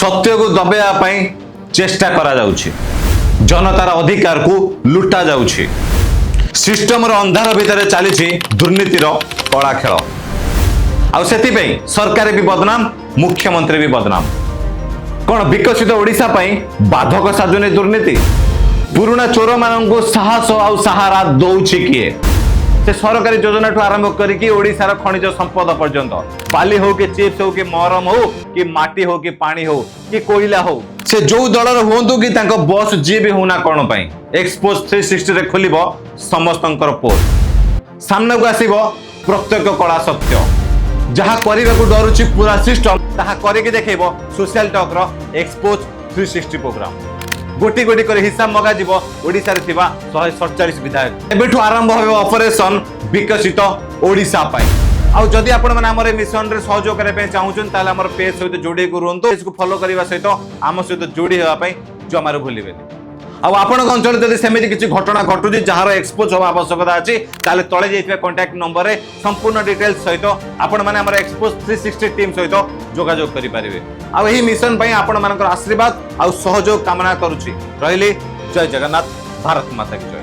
सत्य को दबाइबा पई चेष्टा करा जाउछि जनतार अधिकार को लुटा जाउछि सिस्टम रो अंधार भितर चली दुर्नीतिर कला खेल आउ से सरकार भी बदनाम मुख्यमंत्री भी बदनाम कौन विकसित ओडिशा पई बाधक साजुनी दुर्नीति पुराना चोर मान साहस आउ सहारा दौछि किए से सरकारी योजना ठू आरंभ करके ओडिशार खनिज संपद पर्यंत बाली हो कि चिप्स हो कि मरम हो कि माटी हो कि पानी हो कि कोयला हो से जो दलर हुंतु कि तांको बॉस जी भी होना कौन पई एक्सपोज 360 रे खोलिबो समस्तंकर पोस्ट सामने को आसीबो प्रत्यक्ष कला सत्य जहा करने को डरुची पूरा सिस्टम ताहा करके देखैबो सोशल टॉक रो एक्सपोज 360 प्रोग्राम गोटी गोटी कर हिसाब मगा जीव ओडिसा रे थिबा 147 विधायक एबेठु आरंभ होबो ऑपरेशन विकसित ओडिसा पाई आउ जदि आपण माने हमर मिशन रे सहयोग करे पे चाहउछन ताले हमर पेज सहित जोडी को रुंतो पेज को फॉलो करबा सहित आम सहित जोडी हेबा पई जमार भूलिबेनी आउ आपण अंचल जदि सेमिति किछि घटना घटुची जहार एक्सपोज होबा आवश्यकता अछि ताले तळे जेइतबा कांटेक्ट नंबर रे संपूर्ण डिटेल्स सहित आपण माने हमर एक्सपोज 360 टीम सहित जोगाजोग करि पारिबे आउ एही मिशन पई आपण मानकर आशीर्वाद आउ सहयोग कामना करूची रहिली जय जगन्नाथ भारत माता की जय।